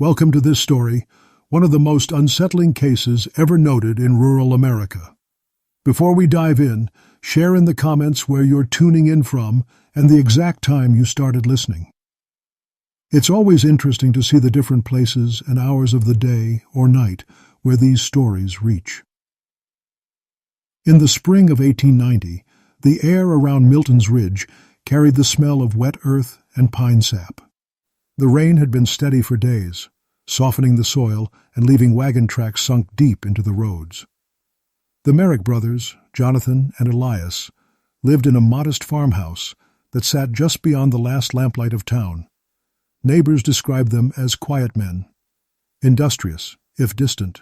Welcome to this story, one of the most unsettling cases ever noted in rural America. Before we dive in, share in the comments where you're tuning in from and the exact time you started listening. It's always interesting to see the different places and hours of the day or night where these stories reach. In the spring of 1890, the air around Milton's Ridge carried the smell of wet earth and pine sap. The rain had been steady for days, softening the soil and leaving wagon tracks sunk deep into the roads. The Merrick brothers, Jonathan and Elias, lived in a modest farmhouse that sat just beyond the last lamplight of town. Neighbors described them as quiet men, industrious, if distant.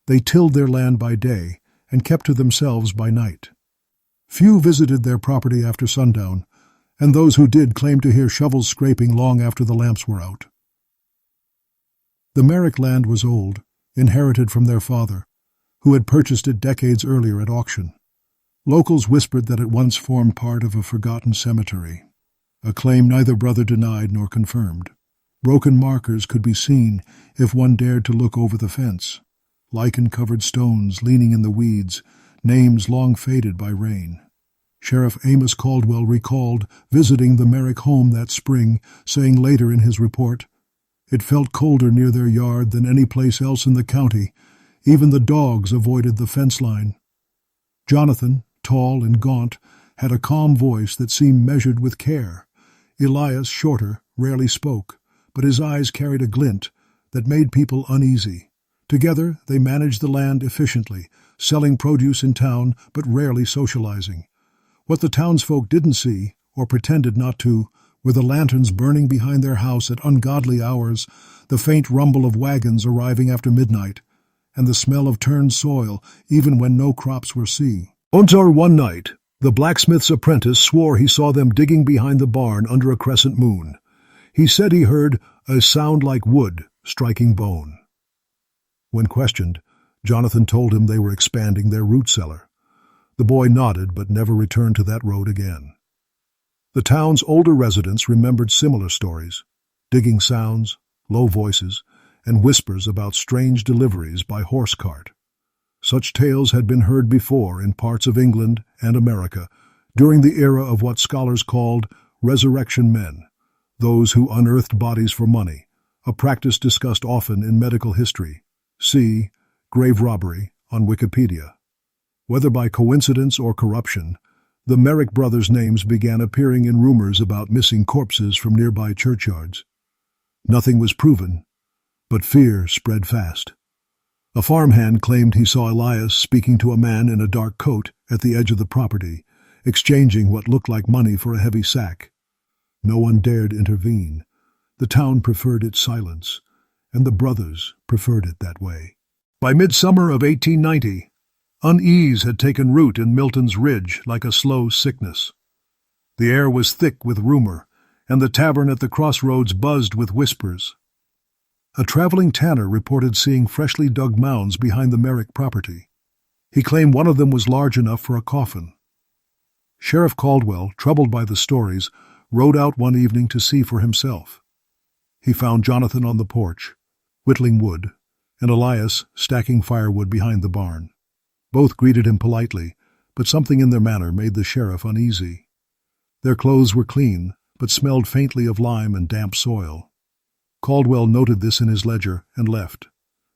They tilled their land by day and kept to themselves by night. Few visited their property after sundown, and those who did claimed to hear shovels scraping long after the lamps were out. The Merrick land was old, inherited from their father, who had purchased it decades earlier at auction. Locals whispered that it once formed part of a forgotten cemetery, a claim neither brother denied nor confirmed. Broken markers could be seen if one dared to look over the fence, lichen-covered stones leaning in the weeds, names long faded by rain. Sheriff Amos Caldwell recalled visiting the Merrick home that spring, saying later in his report, "It felt colder near their yard than any place else in the county. Even the dogs avoided the fence line." Jonathan, tall and gaunt, had a calm voice that seemed measured with care. Elias, shorter, rarely spoke, but his eyes carried a glint that made people uneasy. Together they managed the land efficiently, selling produce in town but rarely socializing. What the townsfolk didn't see, or pretended not to, were the lanterns burning behind their house at ungodly hours, the faint rumble of wagons arriving after midnight, and the smell of turned soil even when no crops were seen. Until one night, the blacksmith's apprentice swore he saw them digging behind the barn under a crescent moon. He said he heard a sound like wood striking bone. When questioned, Jonathan told him they were expanding their root cellar. The boy nodded but never returned to that road again. The town's older residents remembered similar stories, digging sounds, low voices, and whispers about strange deliveries by horse cart. Such tales had been heard before in parts of England and America during the era of what scholars called resurrection men, those who unearthed bodies for money, a practice discussed often in medical history. See grave robbery on Wikipedia. Whether by coincidence or corruption, the Merrick brothers' names began appearing in rumors about missing corpses from nearby churchyards. Nothing was proven, but fear spread fast. A farmhand claimed he saw Elias speaking to a man in a dark coat at the edge of the property, exchanging what looked like money for a heavy sack. No one dared intervene. The town preferred its silence, and the brothers preferred it that way. By midsummer of 1890, unease had taken root in Milton's Ridge like a slow sickness. The air was thick with rumor, and the tavern at the crossroads buzzed with whispers. A traveling tanner reported seeing freshly dug mounds behind the Merrick property. He claimed one of them was large enough for a coffin. Sheriff Caldwell, troubled by the stories, rode out one evening to see for himself. He found Jonathan on the porch, whittling wood, and Elias stacking firewood behind the barn. Both greeted him politely, but something in their manner made the sheriff uneasy. Their clothes were clean, but smelled faintly of lime and damp soil. Caldwell noted this in his ledger and left,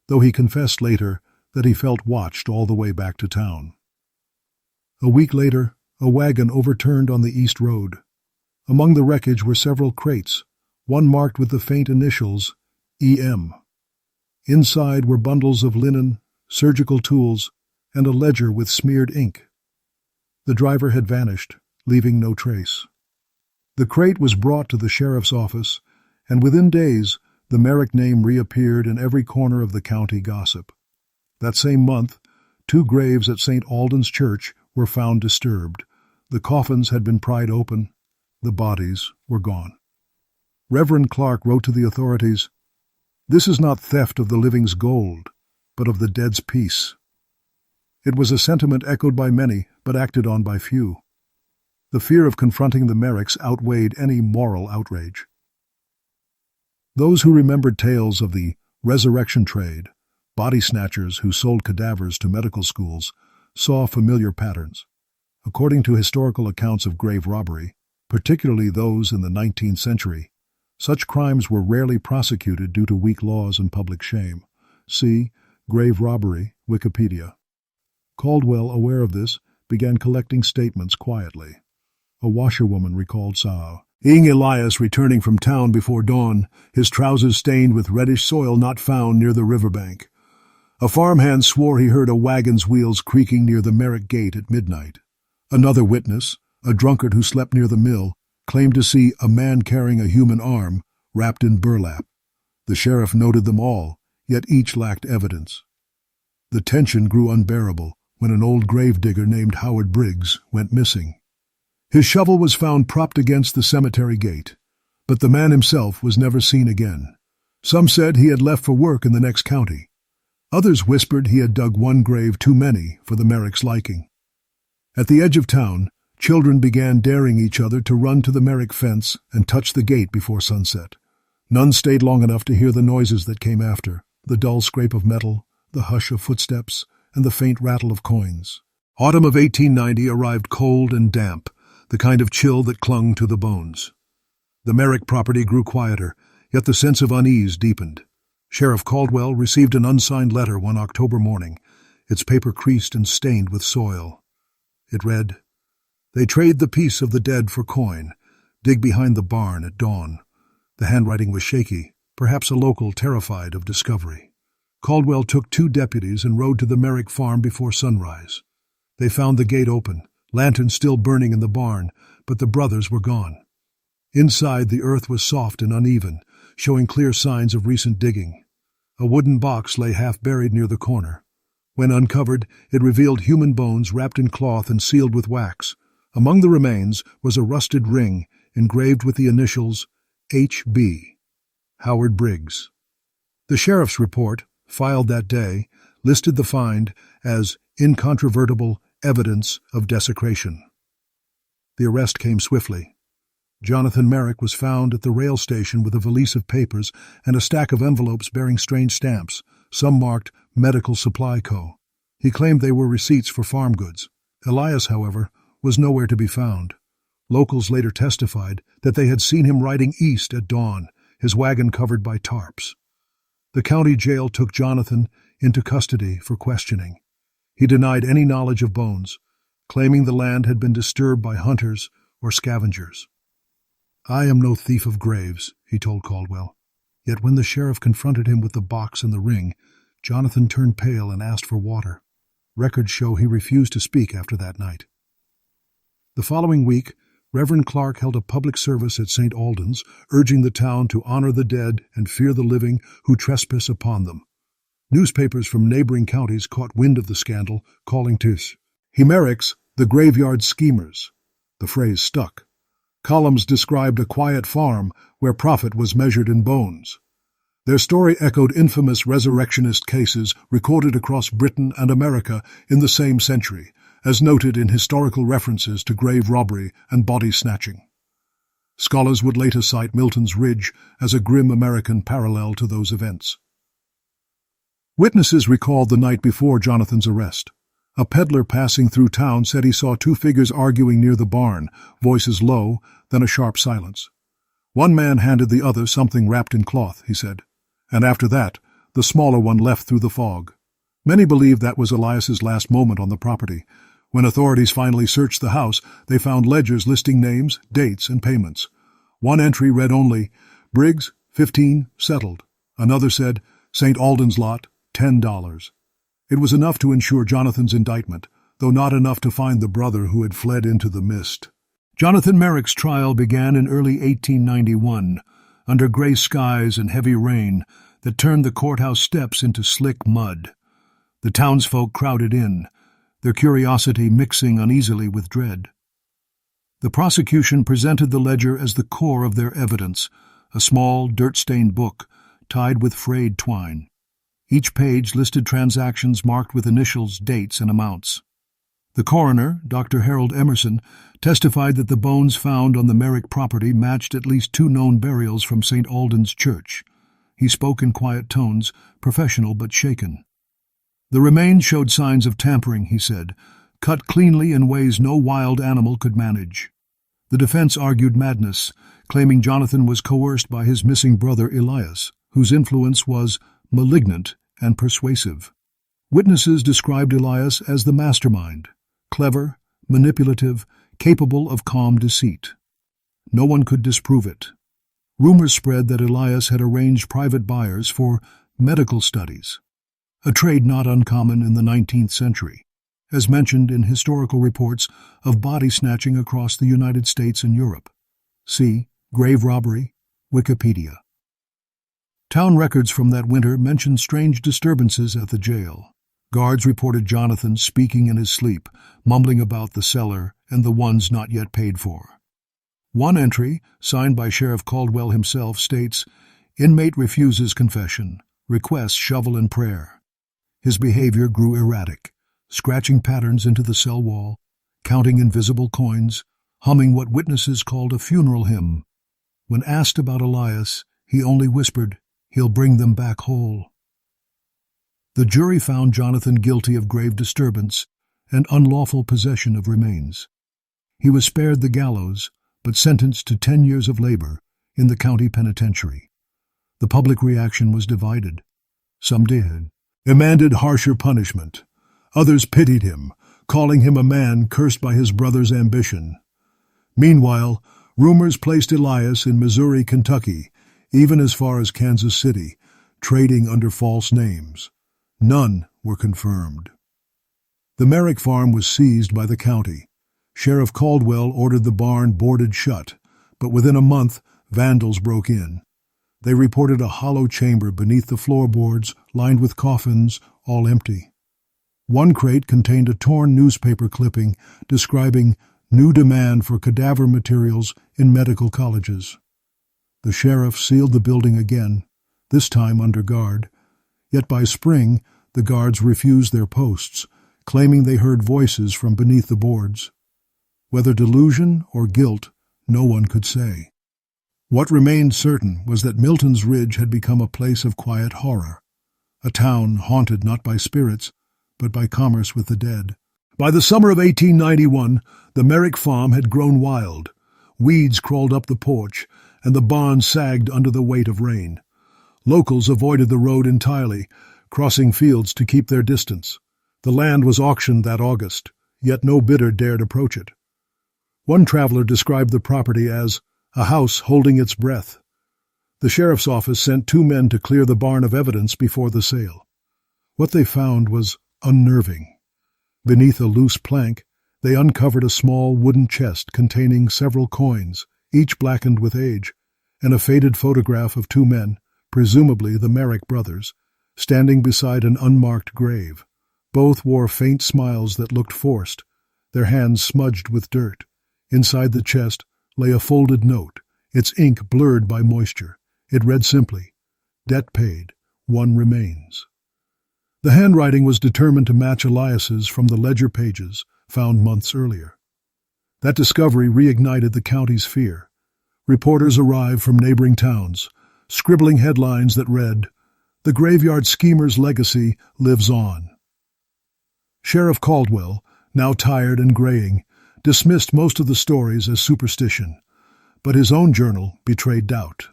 though he confessed later that he felt watched all the way back to town. A week later, a wagon overturned on the east road. Among the wreckage were several crates, one marked with the faint initials EM. Inside were bundles of linen, surgical tools, and a ledger with smeared ink. The driver had vanished, leaving no trace. The crate was brought to the sheriff's office, and within days the Merrick name reappeared in every corner of the county gossip. That same month, 2 graves at St. Alden's Church were found disturbed. The coffins had been pried open. The bodies were gone. Reverend Clark wrote to the authorities, "This is not theft of the living's gold, but of the dead's peace." It was a sentiment echoed by many, but acted on by few. The fear of confronting the Merricks outweighed any moral outrage. Those who remembered tales of the resurrection trade, body snatchers who sold cadavers to medical schools, saw familiar patterns. According to historical accounts of grave robbery, particularly those in the 19th century, such crimes were rarely prosecuted due to weak laws and public shame. See Grave Robbery, Wikipedia. Caldwell, aware of this, began collecting statements quietly. A washerwoman recalled seeing Elias returning from town before dawn, his trousers stained with reddish soil not found near the riverbank. A farmhand swore he heard a wagon's wheels creaking near the Merrick Gate at midnight. Another witness, a drunkard who slept near the mill, claimed to see a man carrying a human arm wrapped in burlap. The sheriff noted them all, yet each lacked evidence. The tension grew unbearable when an old gravedigger named Howard Briggs went missing. His shovel was found propped against the cemetery gate, but the man himself was never seen again. Some said he had left for work in the next county. Others whispered he had dug one grave too many for the Merrick's liking. At the edge of town, children began daring each other to run to the Merrick fence and touch the gate before sunset. None stayed long enough to hear the noises that came after, the dull scrape of metal, the hush of footsteps, and the faint rattle of coins. Autumn of 1890 arrived cold and damp, the kind of chill that clung to the bones. The Merrick property grew quieter, yet the sense of unease deepened. Sheriff Caldwell received an unsigned letter one October morning, its paper creased and stained with soil. It read, "They trade the peace of the dead for coin. Dig behind the barn at dawn." The handwriting was shaky, perhaps a local terrified of discovery. Caldwell took 2 deputies and rode to the Merrick farm before sunrise. They found the gate open, lanterns still burning in the barn, but the brothers were gone. Inside, the earth was soft and uneven, showing clear signs of recent digging. A wooden box lay half-buried near the corner. When uncovered, it revealed human bones wrapped in cloth and sealed with wax. Among the remains was a rusted ring engraved with the initials H.B. Howard Briggs. The sheriff's report, filed that day, listed the find as incontrovertible evidence of desecration. The arrest came swiftly. Jonathan Merrick was found at the rail station with a valise of papers and a stack of envelopes bearing strange stamps, some marked Medical Supply Co. He claimed they were receipts for farm goods. Elias, however, was nowhere to be found. Locals later testified that they had seen him riding east at dawn, his wagon covered by tarps. The county jail took Jonathan into custody for questioning. He denied any knowledge of bones, claiming the land had been disturbed by hunters or scavengers. "I am no thief of graves," he told Caldwell. Yet when the sheriff confronted him with the box and the ring, Jonathan turned pale and asked for water. Records show he refused to speak after that night. The following week, Reverend Clark held a public service at St. Alden's, urging the town to honor the dead and fear the living who trespass upon them. Newspapers from neighboring counties caught wind of the scandal, calling to Merricks the graveyard schemers. The phrase stuck. Columns described a quiet farm where profit was measured in bones. Their story echoed infamous resurrectionist cases recorded across Britain and America in the same century, as noted in historical references to grave robbery and body snatching. Scholars would later cite Milton's Ridge as a grim American parallel to those events. Witnesses recalled the night before Jonathan's arrest. A peddler passing through town said he saw 2 figures arguing near the barn, voices low, then a sharp silence. One man handed the other something wrapped in cloth, he said, and after that, the smaller one left through the fog. Many believed that was Elias's last moment on the property. When authorities finally searched the house, they found ledgers listing names, dates, and payments. One entry read only, "Briggs, 15, settled." Another said, "St. Alden's lot, $10. It was enough to ensure Jonathan's indictment, though not enough to find the brother who had fled into the mist. Jonathan Merrick's trial began in early 1891, under gray skies and heavy rain that turned the courthouse steps into slick mud. The townsfolk crowded in, their curiosity mixing uneasily with dread. The prosecution presented the ledger as the core of their evidence, a small, dirt-stained book tied with frayed twine. Each page listed transactions marked with initials, dates, and amounts. The coroner, Dr. Harold Emerson, testified that the bones found on the Merrick property matched at least 2 known burials from St. Alden's Church. He spoke in quiet tones, professional but shaken. The remains showed signs of tampering, he said, cut cleanly in ways no wild animal could manage. The defense argued madness, claiming Jonathan was coerced by his missing brother Elias, whose influence was malignant and persuasive. Witnesses described Elias as the mastermind, clever, manipulative, capable of calm deceit. No one could disprove it. Rumors spread that Elias had arranged private buyers for medical studies, a trade not uncommon in the 19th century, as mentioned in historical reports of body snatching across the United States and Europe. See Grave Robbery, Wikipedia. Town records from that winter mention strange disturbances at the jail. Guards reported Jonathan speaking in his sleep, mumbling about the cellar and the ones not yet paid for. One entry, signed by Sheriff Caldwell himself, states, "Inmate refuses confession, requests shovel and prayer." His behavior grew erratic, scratching patterns into the cell wall, counting invisible coins, humming what witnesses called a funeral hymn. When asked about Elias, he only whispered, "He'll bring them back whole." The jury found Jonathan guilty of grave disturbance and unlawful possession of remains. He was spared the gallows, but sentenced to 10 years of labor in the county penitentiary. The public reaction was divided. Some demanded harsher punishment. Others pitied him, calling him a man cursed by his brother's ambition. Meanwhile, rumors placed Elias in Missouri, Kentucky, even as far as Kansas City, trading under false names. None were confirmed. The Merrick farm was seized by the county. Sheriff Caldwell ordered the barn boarded shut, but within a month, vandals broke in. They reported a hollow chamber beneath the floorboards, lined with coffins, all empty. One crate contained a torn newspaper clipping describing new demand for cadaver materials in medical colleges. The sheriff sealed the building again, this time under guard. Yet by spring, the guards refused their posts, claiming they heard voices from beneath the boards. Whether delusion or guilt, no one could say. What remained certain was that Milton's Ridge had become a place of quiet horror, a town haunted not by spirits, but by commerce with the dead. By the summer of 1891, the Merrick farm had grown wild. Weeds crawled up the porch, and the barn sagged under the weight of rain. Locals avoided the road entirely, crossing fields to keep their distance. The land was auctioned that August, yet no bidder dared approach it. One traveler described the property as a house holding its breath. The sheriff's office sent 2 men to clear the barn of evidence before the sale. What they found was unnerving. Beneath a loose plank, they uncovered a small wooden chest containing several coins, each blackened with age, and a faded photograph of 2 men, presumably the Merrick brothers, standing beside an unmarked grave. Both wore faint smiles that looked forced, their hands smudged with dirt. Inside the chest lay a folded note, its ink blurred by moisture. It read simply, "Debt paid, 1 remains." The handwriting was determined to match Elias's from the ledger pages found months earlier. That discovery reignited the county's fear. Reporters arrived from neighboring towns, scribbling headlines that read, "The graveyard schemer's legacy lives on." Sheriff Caldwell, now tired and graying, dismissed most of the stories as superstition, but his own journal betrayed doubt.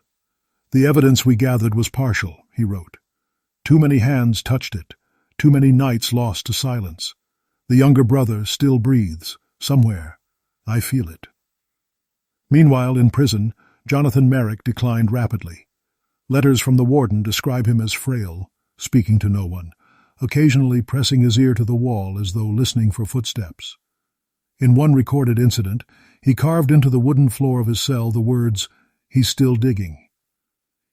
"The evidence we gathered was partial," he wrote. "Too many hands touched it, too many nights lost to silence. The younger brother still breathes, somewhere. I feel it." Meanwhile, in prison, Jonathan Merrick declined rapidly. Letters from the warden describe him as frail, speaking to no one, occasionally pressing his ear to the wall as though listening for footsteps. In one recorded incident, he carved into the wooden floor of his cell the words, "He's still digging."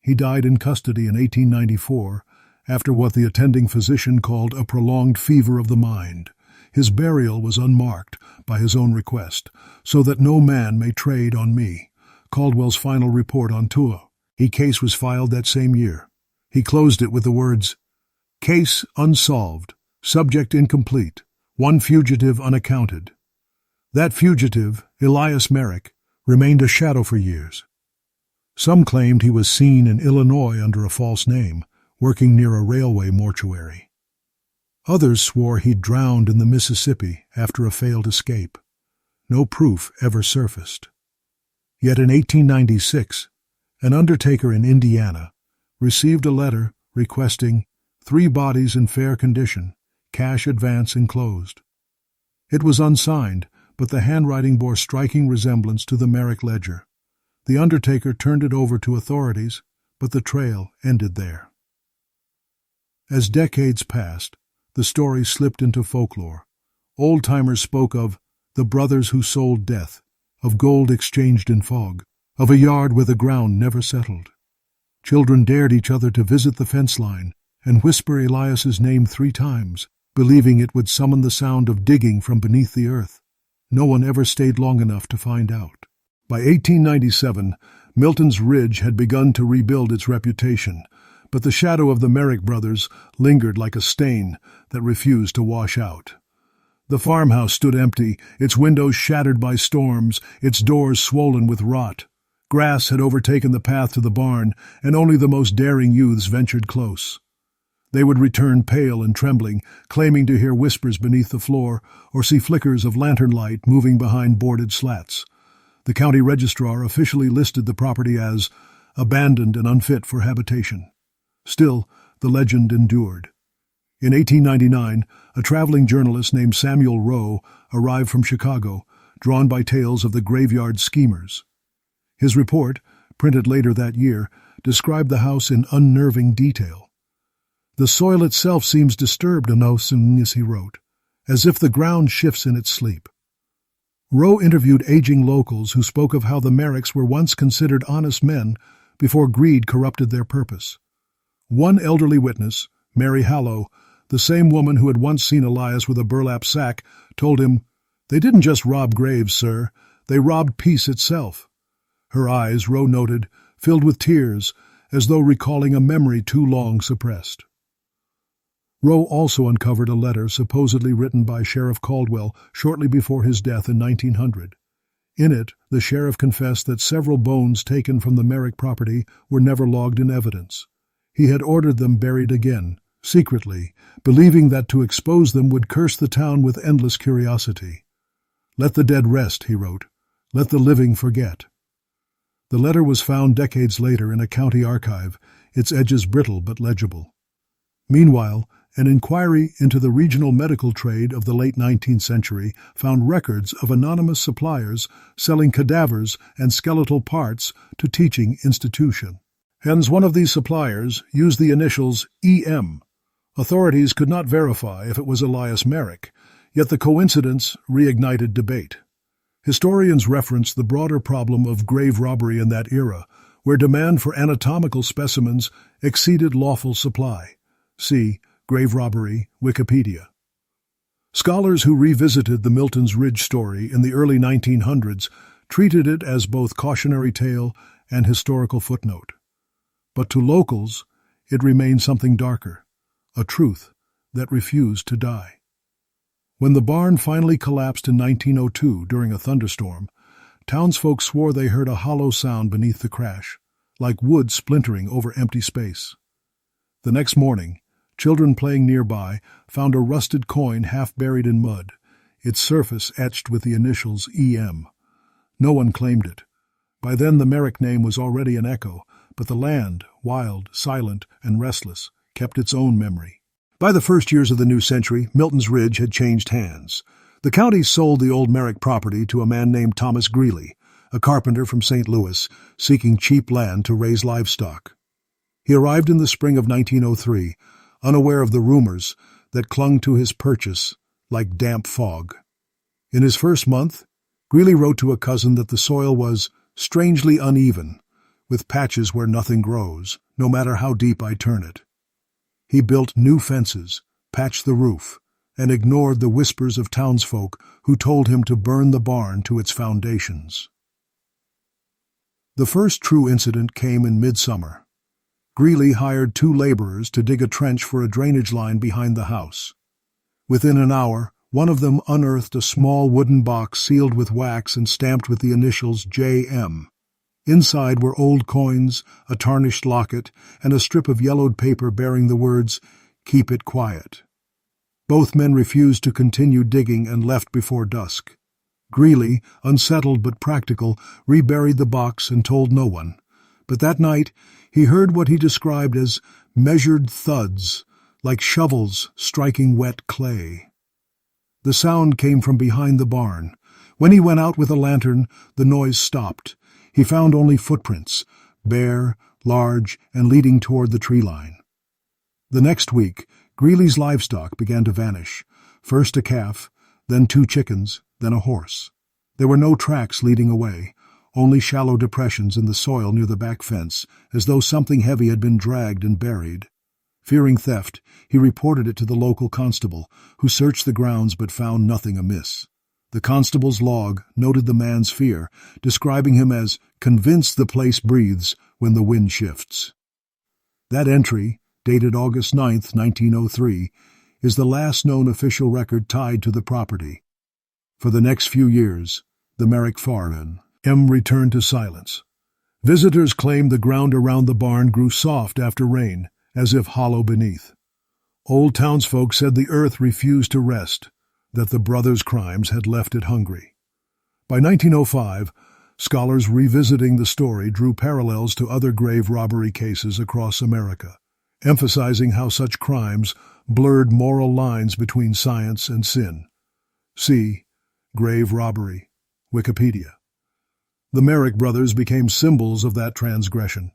He died in custody in 1894, after what the attending physician called a prolonged fever of the mind. His burial was unmarked, by his own request, so that no man may trade on me. Caldwell's final report on Tua. His case was filed that same year. He closed it with the words, "Case unsolved, subject incomplete, one fugitive unaccounted. That fugitive, Elias Merrick, remained a shadow for years. Some claimed he was seen in Illinois under a false name, working near a railway mortuary. Others swore he'd drowned in the Mississippi after a failed escape. No proof ever surfaced. Yet in 1896, an undertaker in Indiana received a letter requesting 3 bodies in fair condition, cash advance enclosed. It was unsigned, but the handwriting bore striking resemblance to the Merrick ledger. The undertaker turned it over to authorities, but the trail ended there. As decades passed, the story slipped into folklore. Old-timers spoke of the brothers who sold death, of gold exchanged in fog, of a yard where the ground never settled. Children dared each other to visit the fence line and whisper Elias's name 3 times, believing it would summon the sound of digging from beneath the earth. No one ever stayed long enough to find out. By 1897, Milton's Ridge had begun to rebuild its reputation, but the shadow of the Merrick brothers lingered like a stain that refused to wash out. The farmhouse stood empty, its windows shattered by storms, its doors swollen with rot. Grass had overtaken the path to the barn, and only the most daring youths ventured close. They would return pale and trembling, claiming to hear whispers beneath the floor or see flickers of lantern light moving behind boarded slats. The county registrar officially listed the property as abandoned and unfit for habitation. Still, the legend endured. In 1899, a traveling journalist named Samuel Rowe arrived from Chicago, drawn by tales of the graveyard schemers. His report, printed later that year, described the house in unnerving detail. The soil itself seems disturbed enough, as he wrote, as if the ground shifts in its sleep. Rowe interviewed aging locals who spoke of how the Merricks were once considered honest men before greed corrupted their purpose. One elderly witness, Mary Hallow, the same woman who had once seen Elias with a burlap sack, told him, "They didn't just rob graves, sir. They robbed peace itself." Her eyes, Rowe noted, filled with tears, as though recalling a memory too long suppressed. Rowe also uncovered a letter supposedly written by Sheriff Caldwell shortly before his death in 1900. In it, the sheriff confessed that several bones taken from the Merrick property were never logged in evidence. He had ordered them buried again, secretly, believing that to expose them would curse the town with endless curiosity. "Let the dead rest," he wrote. "Let the living forget." The letter was found decades later in a county archive, its edges brittle but legible. Meanwhile, an inquiry into the regional medical trade of the late 19th century found records of anonymous suppliers selling cadavers and skeletal parts to teaching institutions. Hence, one of these suppliers used the initials EM. Authorities could not verify if it was Elias Merrick, yet the coincidence reignited debate. Historians reference the broader problem of grave robbery in that era, where demand for anatomical specimens exceeded lawful supply. See Grave Robbery, Wikipedia. Scholars who revisited the Milton's Ridge story in the early 1900s treated it as both cautionary tale and historical footnote. But to locals, it remained something darker, a truth that refused to die. When the barn finally collapsed in 1902 during a thunderstorm, townsfolk swore they heard a hollow sound beneath the crash, like wood splintering over empty space. The next morning, children playing nearby found a rusted coin half buried in mud, its surface etched with the initials EM. No one claimed it. By then the Merrick name was already an echo, but the land, wild, silent, and restless, kept its own memory. By the first years of the new century, Milton's Ridge had changed hands. The county sold the old Merrick property to a man named Thomas Greeley, a carpenter from St. Louis, seeking cheap land to raise livestock. He arrived in the spring of 1903, unaware of the rumors that clung to his purchase like damp fog. In his first month, Greeley wrote to a cousin that the soil was strangely uneven, with patches where nothing grows, no matter how deep I turn it. He built new fences, patched the roof, and ignored the whispers of townsfolk who told him to burn the barn to its foundations. The first true incident came in midsummer. Greeley hired 2 laborers to dig a trench for a drainage line behind the house. Within an hour, One of them unearthed a small wooden box sealed with wax and stamped with the initials J.M. Inside were old coins, a tarnished locket, and a strip of yellowed paper bearing the words, "Keep it quiet." Both men refused to continue digging and left before dusk. Greeley, unsettled but practical, reburied the box and told no one. But that night he heard what he described as measured thuds, like shovels striking wet clay. The sound came from behind the barn. When he went out with a lantern, the noise stopped. He found only footprints, bare, large, and leading toward the tree line. The next week, Greeley's livestock began to vanish. First a calf, then 2 chickens, then a horse. There were no tracks leading away, only shallow depressions in the soil near the back fence, as though something heavy had been dragged and buried. Fearing theft, he reported it to the local constable, who searched the grounds but found nothing amiss. The constable's log noted the man's fear, describing him as convinced the place breathes when the wind shifts. That entry, dated August 9, 1903, is the last known official record tied to the property. For the next few years, the Merrick farm returned to silence. Visitors claimed the ground around the barn grew soft after rain, as if hollow beneath. Old townsfolk said the earth refused to rest, that the brothers' crimes had left it hungry. By 1905, scholars revisiting the story drew parallels to other grave robbery cases across America, emphasizing how such crimes blurred moral lines between science and sin. See Grave Robbery, Wikipedia. The Merrick brothers became symbols of that transgression,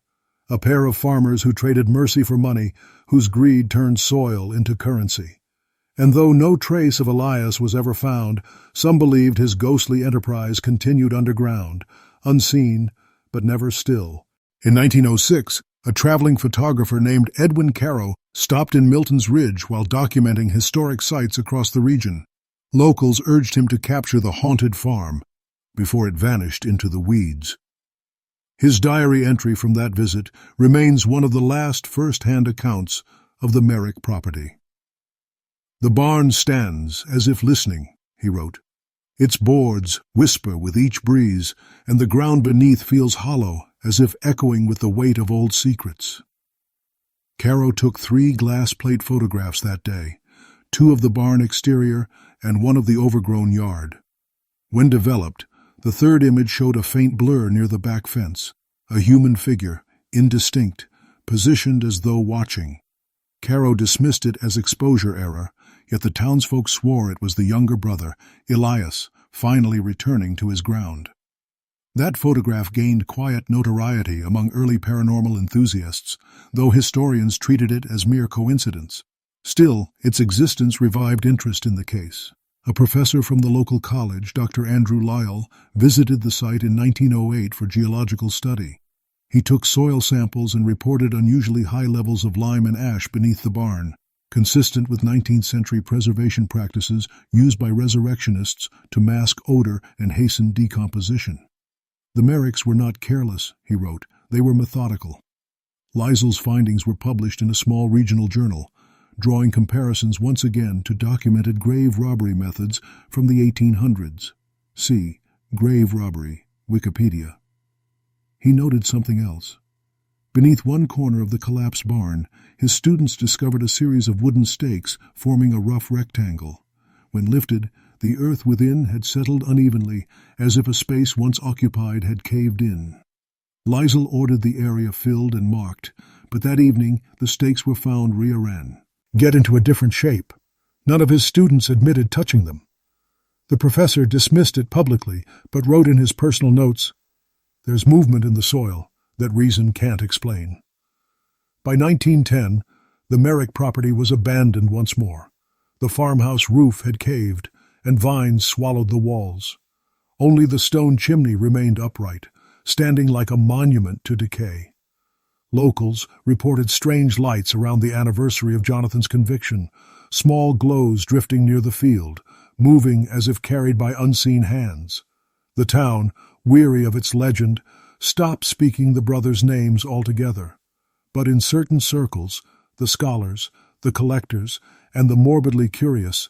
a pair of farmers who traded mercy for money, whose greed turned soil into currency. And though no trace of Elias was ever found, some believed his ghostly enterprise continued underground, unseen but never still. In 1906, a traveling photographer named Edwin Caro stopped in Milton's Ridge while documenting historic sites across the region. Locals urged him to capture the haunted farm before it vanished into the weeds. His diary entry from that visit remains one of the last first-hand accounts of the Merrick property. "The barn stands as if listening," he wrote. "Its boards whisper with each breeze, and the ground beneath feels hollow, as if echoing with the weight of old secrets." Caro took 3 glass plate photographs that day, 2 of the barn exterior and 1 of the overgrown yard. When developed, the 3rd image showed a faint blur near the back fence, a human figure, indistinct, positioned as though watching. Caro dismissed it as exposure error, yet the townsfolk swore it was the younger brother, Elias, finally returning to his ground. That photograph gained quiet notoriety among early paranormal enthusiasts, though historians treated it as mere coincidence. Still, its existence revived interest in the case. A professor from the local college, Dr. Andrew Lyell, visited the site in 1908 for geological study. He took soil samples and reported unusually high levels of lime and ash beneath the barn, consistent with 19th century preservation practices used by resurrectionists to mask odor and hasten decomposition. "The Merricks were not careless," he wrote, "they were methodical." Lyell's findings were published in a small regional journal, drawing comparisons once again to documented grave robbery methods from the 1800s. See Grave Robbery, Wikipedia. He noted something else. Beneath one corner of the collapsed barn, his students discovered a series of wooden stakes forming a rough rectangle. When lifted, the earth within had settled unevenly, as if a space once occupied had caved in. Lyell ordered the area filled and marked, but that evening the stakes were found get into a different shape. None of his students admitted touching them. The professor dismissed it publicly, but wrote in his personal notes, "There's movement in the soil that reason can't explain." By 1910, the Merrick property was abandoned once more. The farmhouse roof had caved, and vines swallowed the walls. Only the stone chimney remained upright, standing like a monument to decay. Locals reported strange lights around the anniversary of Jonathan's conviction, small glows drifting near the field, moving as if carried by unseen hands. The town, weary of its legend, stopped speaking the brothers' names altogether. But in certain circles, the scholars, the collectors, and the morbidly curious,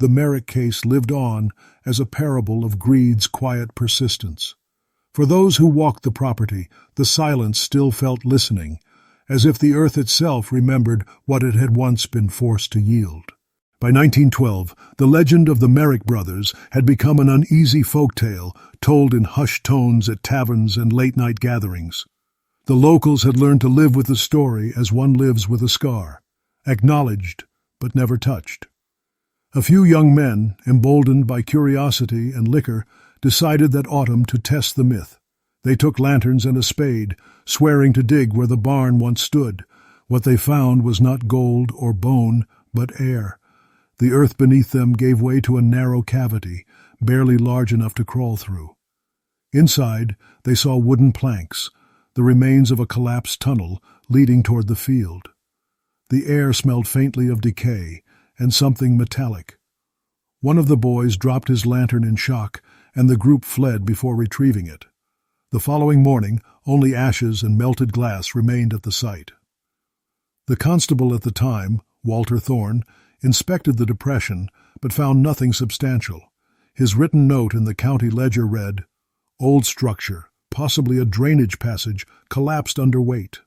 the Merrick case lived on as a parable of greed's quiet persistence. For those who walked the property, the silence still felt listening, as if the earth itself remembered what it had once been forced to yield. By 1912, the legend of the Merrick brothers had become an uneasy folk tale told in hushed tones at taverns and late-night gatherings. The locals had learned to live with the story as one lives with a scar, acknowledged but never touched. A few young men, emboldened by curiosity and liquor, decided that autumn to test the myth. They took lanterns and a spade, swearing to dig where the barn once stood. What they found was not gold or bone, but air. The earth beneath them gave way to a narrow cavity, barely large enough to crawl through. Inside, they saw wooden planks, the remains of a collapsed tunnel leading toward the field. The air smelled faintly of decay and something metallic. One of the boys dropped his lantern in shock, and the group fled before retrieving it. The following morning, only ashes and melted glass remained at the site. The constable at the time, Walter Thorne, inspected the depression, but found nothing substantial. His written note in the county ledger read, "Old structure, possibly a drainage passage, collapsed under weight."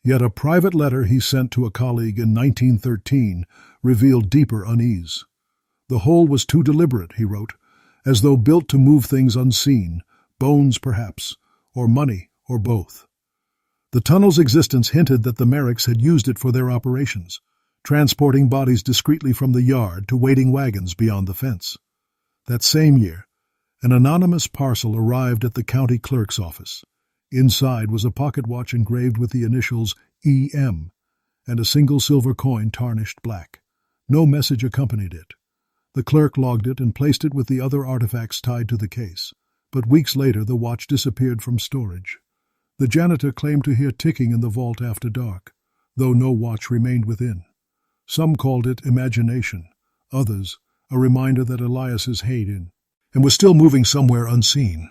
Yet a private letter he sent to a colleague in 1913 revealed deeper unease. The hole was too deliberate, he wrote, as though built to move things unseen, bones perhaps, or money, or both. The tunnel's existence hinted that the Merricks had used it for their operations, transporting bodies discreetly from the yard to waiting wagons beyond the fence. That same year, an anonymous parcel arrived at the county clerk's office. Inside was a pocket watch engraved with the initials E.M. and a single silver coin tarnished black. No message accompanied it. The clerk logged it and placed it with the other artifacts tied to the case. But weeks later the watch disappeared from storage. The janitor claimed to hear ticking in the vault after dark, though no watch remained within. Some called it imagination, others a reminder that Elias's hid in and was still moving somewhere unseen.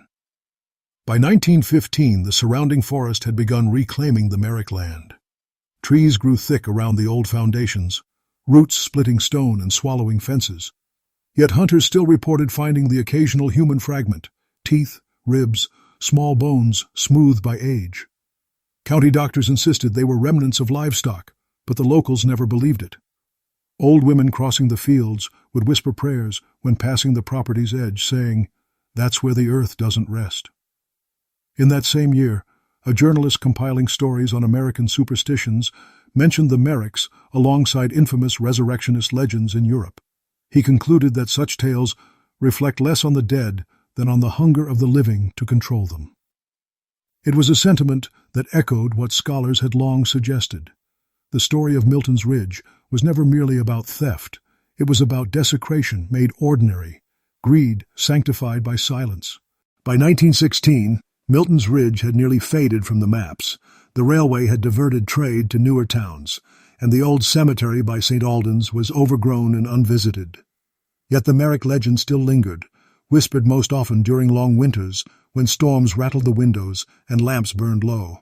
By 1915, the surrounding forest had begun reclaiming the Merrick land. Trees grew thick around the old foundations, roots splitting stone and swallowing fences. Yet hunters still reported finding the occasional human fragment, teeth, ribs, small bones smoothed by age. County doctors insisted they were remnants of livestock, but the locals never believed it. Old women crossing the fields would whisper prayers when passing the property's edge, saying, "That's where the earth doesn't rest." In that same year, a journalist compiling stories on American superstitions mentioned the Merricks alongside infamous resurrectionist legends in Europe. He concluded that such tales reflect less on the dead than on the hunger of the living to control them. It was a sentiment that echoed what scholars had long suggested. The story of Milton's Ridge was never merely about theft. It was about desecration made ordinary, greed sanctified by silence. By 1916, Milton's Ridge had nearly faded from the maps. The railway had diverted trade to newer towns, and the old cemetery by St. Albans was overgrown and unvisited. Yet the Merrick legend still lingered, whispered most often during long winters when storms rattled the windows and lamps burned low.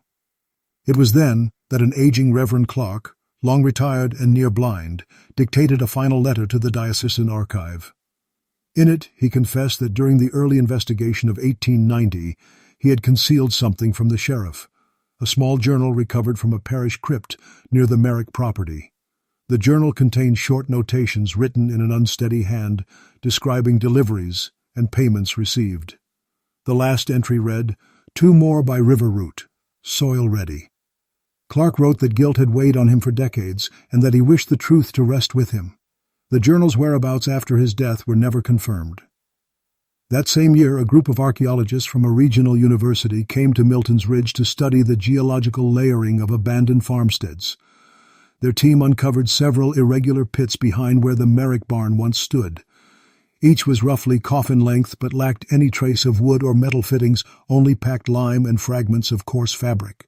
It was then that an aging Reverend Clark, long retired and near blind, dictated a final letter to the diocesan archive. In it, he confessed that during the early investigation of 1890, he had concealed something from the sheriff, a small journal recovered from a parish crypt near the Merrick property. The journal contained short notations written in an unsteady hand describing deliveries and payments received. The last entry read, "2 more by river route, soil ready." Clark wrote that guilt had weighed on him for decades and that he wished the truth to rest with him. The journal's whereabouts after his death were never confirmed. That same year, a group of archaeologists from a regional university came to Milton's Ridge to study the geological layering of abandoned farmsteads. Their team uncovered several irregular pits behind where the Merrick barn once stood. Each was roughly coffin length but lacked any trace of wood or metal fittings, only packed lime and fragments of coarse fabric.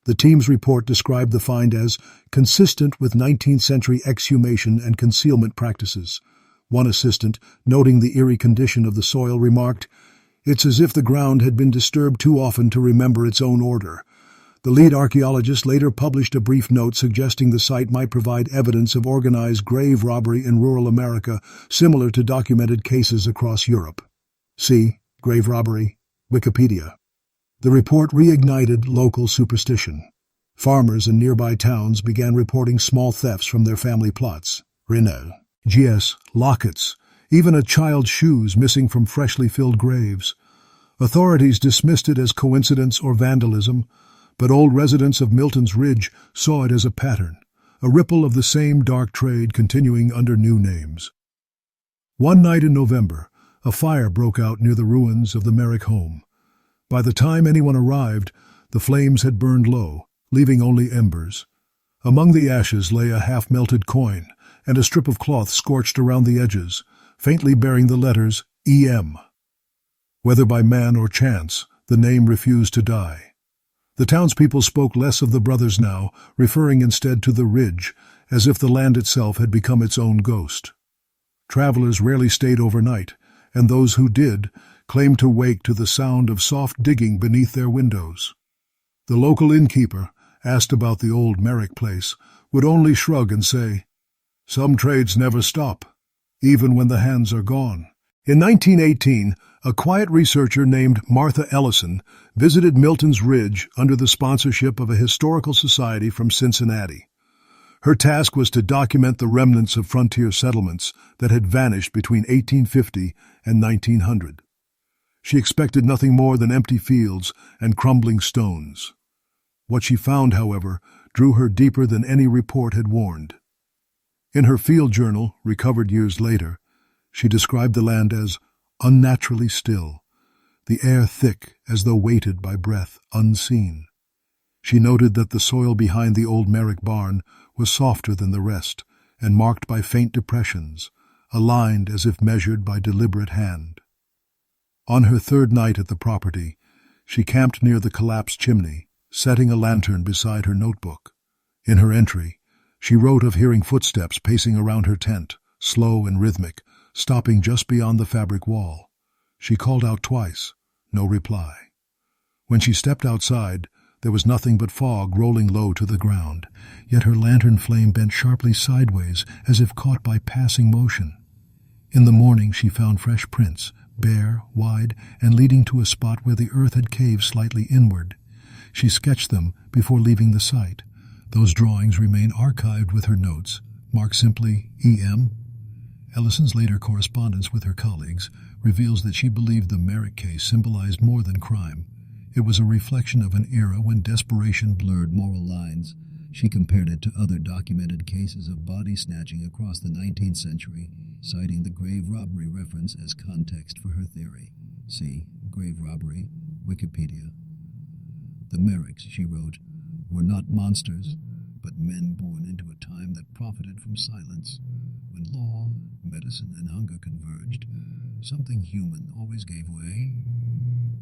The team's report described the find as consistent with 19th century exhumation and concealment practices. One assistant, noting the eerie condition of the soil, remarked, "It's as if the ground had been disturbed too often to remember its own order." The lead archaeologist later published a brief note suggesting the site might provide evidence of organized grave robbery in rural America, similar to documented cases across Europe. See Grave Robbery, Wikipedia. The report reignited local superstition. Farmers in nearby towns began reporting small thefts from their family plots. Rinel, G.S., lockets, even a child's shoes missing from freshly filled graves. Authorities dismissed it as coincidence or vandalism, but old residents of Milton's Ridge saw it as a pattern, a ripple of the same dark trade continuing under new names. One night in November, a fire broke out near the ruins of the Merrick home. By the time anyone arrived, the flames had burned low, leaving only embers. Among the ashes lay a half-melted coin and a strip of cloth scorched around the edges, faintly bearing the letters E.M. Whether by man or chance, the name refused to die. The townspeople spoke less of the brothers now, referring instead to the ridge, as if the land itself had become its own ghost. Travelers rarely stayed overnight, and those who did claimed to wake to the sound of soft digging beneath their windows. The local innkeeper, asked about the old Merrick place, would only shrug and say, "Some trades never stop, even when the hands are gone." In 1918, a quiet researcher named Martha Ellison visited Milton's Ridge under the sponsorship of a historical society from Cincinnati. Her task was to document the remnants of frontier settlements that had vanished between 1850 and 1900. She expected nothing more than empty fields and crumbling stones. What she found, however, drew her deeper than any report had warned. In her field journal, recovered years later, she described the land as unnaturally still, the air thick as though weighted by breath unseen. She noted that the soil behind the old Merrick barn was softer than the rest and marked by faint depressions, aligned as if measured by deliberate hand. On her third night at the property, she camped near the collapsed chimney, setting a lantern beside her notebook. In her entry, she wrote of hearing footsteps pacing around her tent, slow and rhythmic, stopping just beyond the fabric wall. She called out twice, no reply. When she stepped outside, there was nothing but fog rolling low to the ground, yet her lantern flame bent sharply sideways as if caught by passing motion. In the morning she found fresh prints, bare, wide, and leading to a spot where the earth had caved slightly inward. She sketched them before leaving the site. Those drawings remain archived with her notes, marked simply E.M. Ellison's later correspondence with her colleagues reveals that she believed the Merrick case symbolized more than crime. It was a reflection of an era when desperation blurred moral lines. She compared it to other documented cases of body snatching across the 19th century, citing the grave robbery reference as context for her theory. See Grave Robbery, Wikipedia. The Merricks, she wrote, were not monsters, but men born into a time that profited from silence. When law, medicine, and hunger converged, something human always gave way.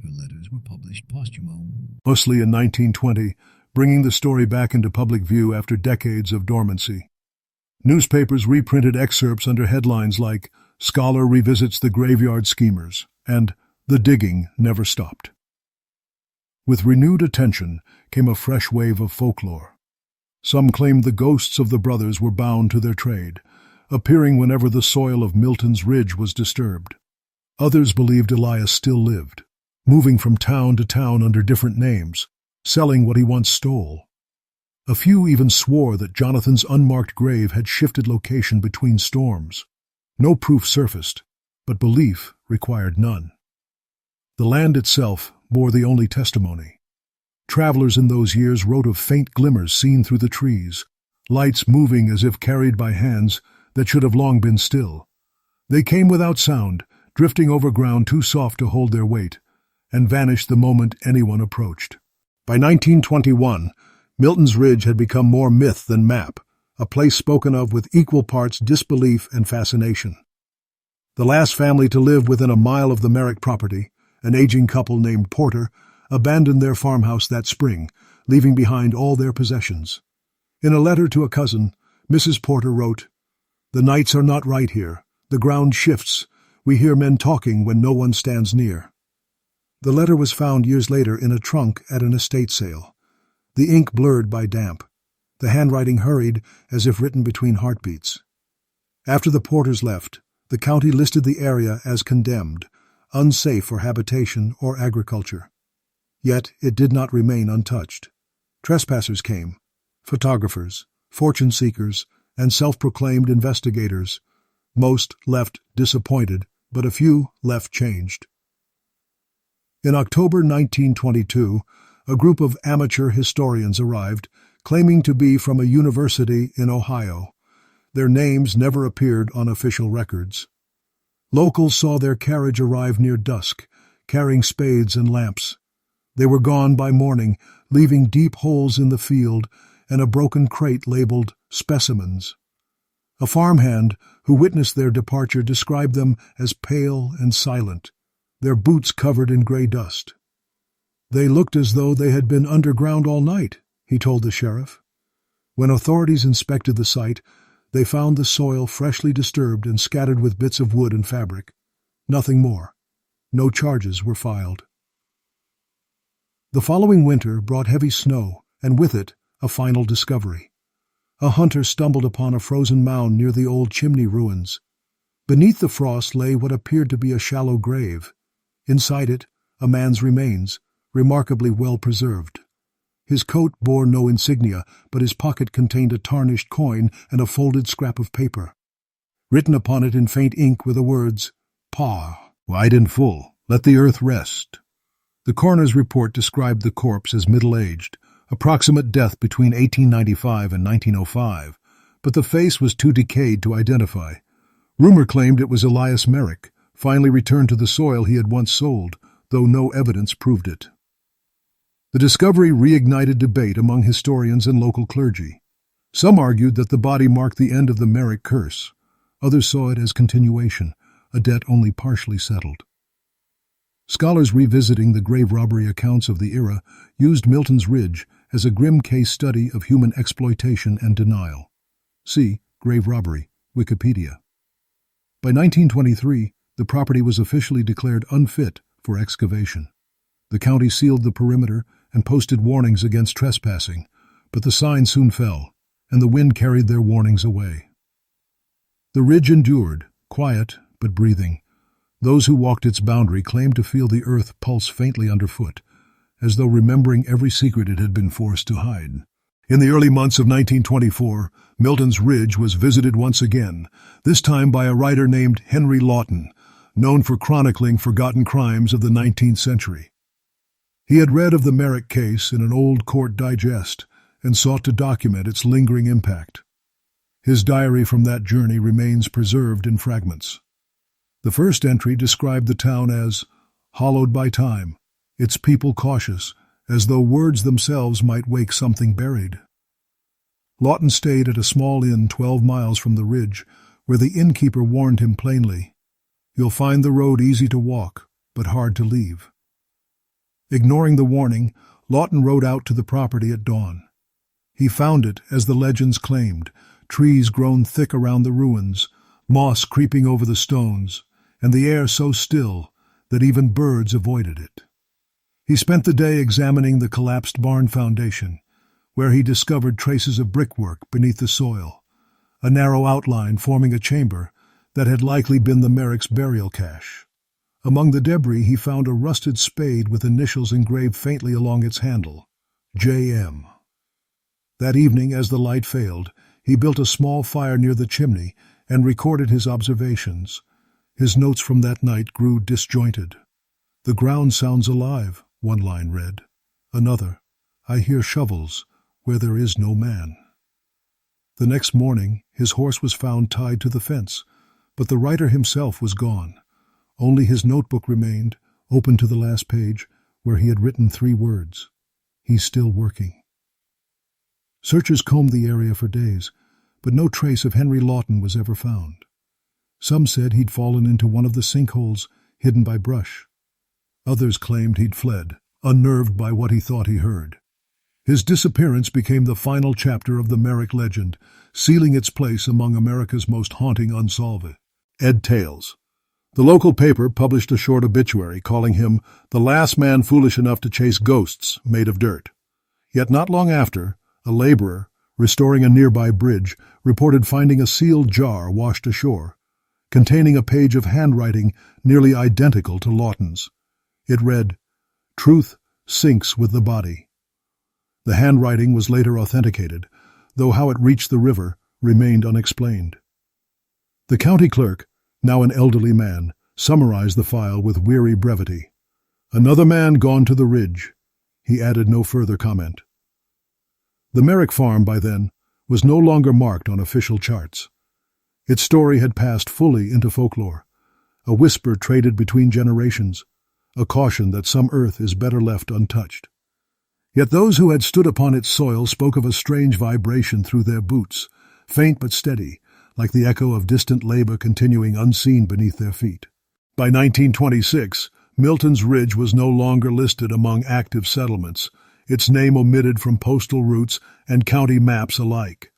Her letters were published posthumo. Mostly in 1920, bringing the story back into public view after decades of dormancy. Newspapers reprinted excerpts under headlines like "Scholar Revisits the Graveyard Schemers" and "The Digging Never Stopped." With renewed attention came a fresh wave of folklore. Some claimed the ghosts of the brothers were bound to their trade, appearing whenever the soil of Milton's Ridge was disturbed. Others believed Elias still lived, moving from town to town under different names, selling what he once stole. A few even swore that Jonathan's unmarked grave had shifted location between storms. No proof surfaced, but belief required none. The land itself bore the only testimony. Travelers in those years wrote of faint glimmers seen through the trees, lights moving as if carried by hands that should have long been still. They came without sound, drifting over ground too soft to hold their weight, and vanished the moment anyone approached. By 1921, Milton's Ridge had become more myth than map, a place spoken of with equal parts disbelief and fascination. The last family to live within a mile of the Merrick property, an aging couple named Porter, abandoned their farmhouse that spring, leaving behind all their possessions. In a letter to a cousin, Mrs. Porter wrote, "The nights are not right here. The ground shifts. We hear men talking when no one stands near." The letter was found years later in a trunk at an estate sale. the ink blurred by damp, the handwriting hurried as if written between heartbeats. After the porters left, the county listed the area as condemned, unsafe for habitation or agriculture. Yet it did not remain untouched. Trespassers came, photographers, fortune-seekers, and self-proclaimed investigators. Most left disappointed, but a few left changed. In October 1922, a group of amateur historians arrived, claiming to be from a university in Ohio. Their names never appeared on official records. Locals saw their carriage arrive near dusk, carrying spades and lamps. They were gone by morning, leaving deep holes in the field and a broken crate labeled specimens. A farmhand who witnessed their departure described them as pale and silent, their boots covered in gray dust. "They looked as though they had been underground all night," he told the sheriff. When authorities inspected the site, they found the soil freshly disturbed and scattered with bits of wood and fabric. Nothing more. No charges were filed. The following winter brought heavy snow, and with it, a final discovery. A hunter stumbled upon a frozen mound near the old chimney ruins. Beneath the frost lay what appeared to be a shallow grave. Inside it, a man's remains, remarkably well preserved. His coat bore no insignia, but his pocket contained a tarnished coin and a folded scrap of paper. Written upon it in faint ink were the words, "Pa, wide and full, let the earth rest." The coroner's report described the corpse as middle-aged, approximate death between 1895 and 1905, but the face was too decayed to identify. Rumor claimed it was Elias Merrick, finally returned to the soil he had once sold, though no evidence proved it. The discovery reignited debate among historians and local clergy. Some argued that the body marked the end of the Merrick curse. Others saw it as continuation, a debt only partially settled. Scholars revisiting the grave robbery accounts of the era used Milton's Ridge as a grim case study of human exploitation and denial. See Grave Robbery, Wikipedia. By 1923, the property was officially declared unfit for excavation. The county sealed the perimeter and posted warnings against trespassing, but the sign soon fell, and the wind carried their warnings away. The ridge endured, quiet but breathing. Those who walked its boundary claimed to feel the earth pulse faintly underfoot, as though remembering every secret it had been forced to hide. In the early months of 1924, Milton's Ridge was visited once again, this time by a writer named Henry Lawton, known for chronicling forgotten crimes of the 19th century. He had read of the Merrick case in an old court digest and sought to document its lingering impact. His diary from that journey remains preserved in fragments. The first entry described the town as hollowed by time, its people cautious, as though words themselves might wake something buried. Lawton stayed at a small inn 12 miles from the ridge, where the innkeeper warned him plainly, "You'll find the road easy to walk, but hard to leave." Ignoring the warning, Lawton rode out to the property at dawn. He found it, as the legends claimed, trees grown thick around the ruins, moss creeping over the stones, and the air so still that even birds avoided it. He spent the day examining the collapsed barn foundation, where he discovered traces of brickwork beneath the soil, a narrow outline forming a chamber that had likely been the Merrick's burial cache. Among the debris he found a rusted spade with initials engraved faintly along its handle, J.M. That evening, as the light failed, he built a small fire near the chimney and recorded his observations. His notes from that night grew disjointed. "The ground sounds alive," one line read. Another, "I hear shovels where there is no man." The next morning, his horse was found tied to the fence, but the writer himself was gone. Only his notebook remained, open to the last page, where he had written 3 words, "He's still working." Searchers combed the area for days, but no trace of Henry Lawton was ever found. Some said he'd fallen into one of the sinkholes hidden by brush. Others claimed he'd fled, unnerved by what he thought he heard. His disappearance became the final chapter of the Merrick legend, sealing its place among America's most haunting unsolved tales. The local paper published a short obituary calling him the last man foolish enough to chase ghosts made of dirt. Yet not long after, a laborer, restoring a nearby bridge, reported finding a sealed jar washed ashore, containing a page of handwriting nearly identical to Lawton's. It read, "Truth sinks with the body." The handwriting was later authenticated, though how it reached the river remained unexplained. The county clerk, now an elderly man, summarized the file with weary brevity. "Another man gone to the ridge." He added no further comment. The Merrick farm, by then, was no longer marked on official charts. Its story had passed fully into folklore, a whisper traded between generations, a caution that some earth is better left untouched. Yet those who had stood upon its soil spoke of a strange vibration through their boots, faint but steady, like the echo of distant labor continuing unseen beneath their feet. By 1926, Milton's Ridge was no longer listed among active settlements, its name omitted from postal routes and county maps alike.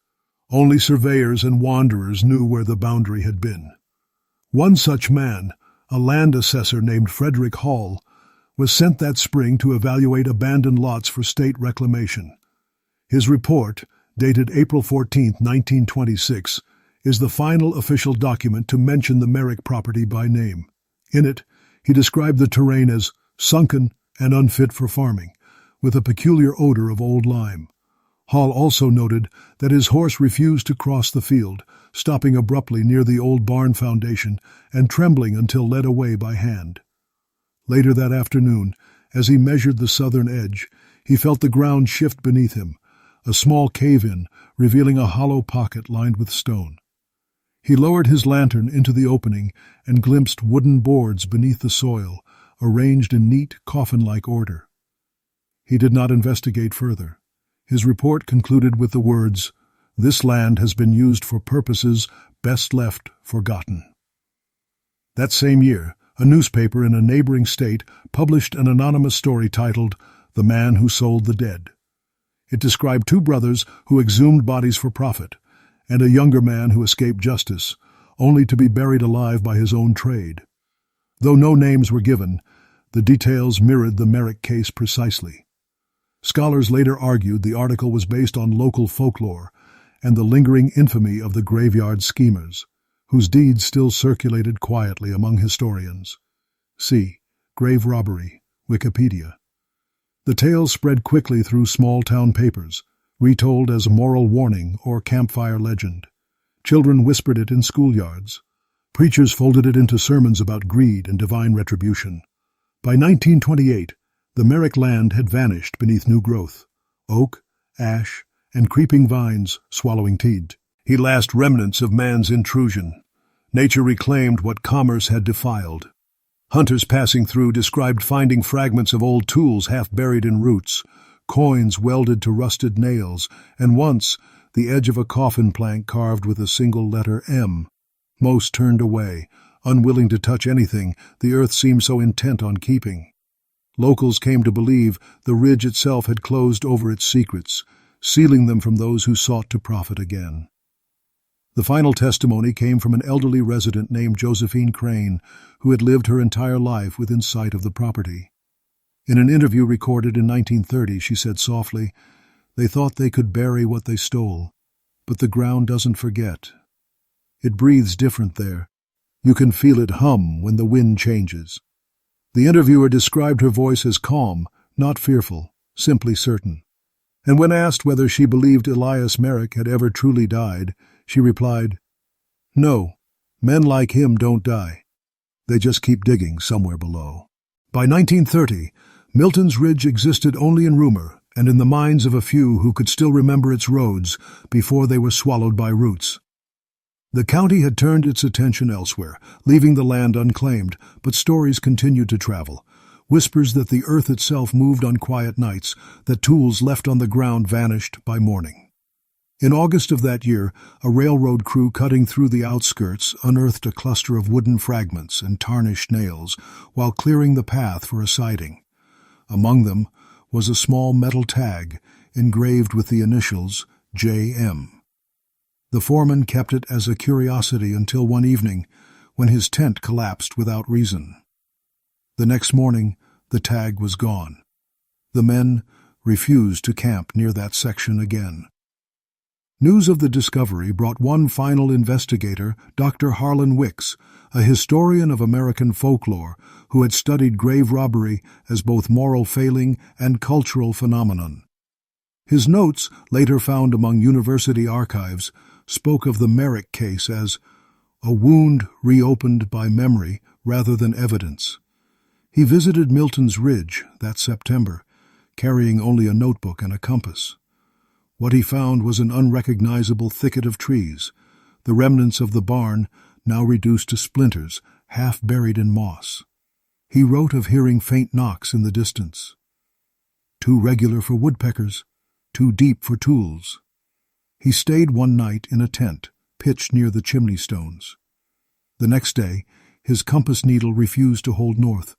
Only surveyors and wanderers knew where the boundary had been. One such man, a land assessor named Frederick Hall, was sent that spring to evaluate abandoned lots for state reclamation. His report, dated April 14, 1926, is the final official document to mention the Merrick property by name. In it, he described the terrain as sunken and unfit for farming, with a peculiar odor of old lime. Hall also noted that his horse refused to cross the field, stopping abruptly near the old barn foundation and trembling until led away by hand. Later that afternoon, as he measured the southern edge, he felt the ground shift beneath him, a small cave-in revealing a hollow pocket lined with stone. He lowered his lantern into the opening and glimpsed wooden boards beneath the soil, arranged in neat, coffin-like order. He did not investigate further. His report concluded with the words, "This land has been used for purposes best left forgotten." That same year, a newspaper in a neighboring state published an anonymous story titled "The Man Who Sold the Dead." It described two brothers who exhumed bodies for profit, and a younger man who escaped justice, only to be buried alive by his own trade. Though no names were given, the details mirrored the Merrick case precisely. Scholars later argued the article was based on local folklore and the lingering infamy of the graveyard schemers, whose deeds still circulated quietly among historians. See Grave Robbery, Wikipedia. The tale spread quickly through small-town papers, retold as a moral warning or campfire legend. Children whispered it in schoolyards. Preachers folded it into sermons about greed and divine retribution. By 1928, the Merrick land had vanished beneath new growth, oak, ash, and creeping vines swallowing teat. The last remnants of man's intrusion. Nature reclaimed what commerce had defiled. Hunters passing through described finding fragments of old tools half buried in roots, coins welded to rusted nails, and once the edge of a coffin plank carved with a single letter M. Most turned away, unwilling to touch anything the earth seemed so intent on keeping. Locals came to believe the ridge itself had closed over its secrets, sealing them from those who sought to profit again. The final testimony came from an elderly resident named Josephine Crane, who had lived her entire life within sight of the property. In an interview recorded in 1930, she said softly, "They thought they could bury what they stole, but the ground doesn't forget. It breathes different there. You can feel it hum when the wind changes." The interviewer described her voice as calm, not fearful, simply certain. And when asked whether she believed Elias Merrick had ever truly died, she replied, "No, men like him don't die. They just keep digging somewhere below." By 1930, Milton's Ridge existed only in rumor and in the minds of a few who could still remember its roads before they were swallowed by roots. The county had turned its attention elsewhere, leaving the land unclaimed, but stories continued to travel. Whispers that the earth itself moved on quiet nights, that tools left on the ground vanished by morning. In August of that year, a railroad crew cutting through the outskirts unearthed a cluster of wooden fragments and tarnished nails while clearing the path for a siding. Among them was a small metal tag engraved with the initials J.M. The foreman kept it as a curiosity until one evening, when his tent collapsed without reason. The next morning, the tag was gone. The men, refused to camp near that section again. News of the discovery brought one final investigator, Dr. Harlan Wicks, a historian of American folklore who had studied grave robbery as both moral failing and cultural phenomenon. His notes, later found among university archives, spoke of the Merrick case as a wound reopened by memory rather than evidence. He visited Milton's Ridge that September, carrying only a notebook and a compass. What he found was an unrecognizable thicket of trees, the remnants of the barn now reduced to splinters, half buried in moss. He wrote of hearing faint knocks in the distance. Too regular for woodpeckers, too deep for tools. He stayed one night in a tent, pitched near the chimney stones. The next day, his compass needle refused to hold north,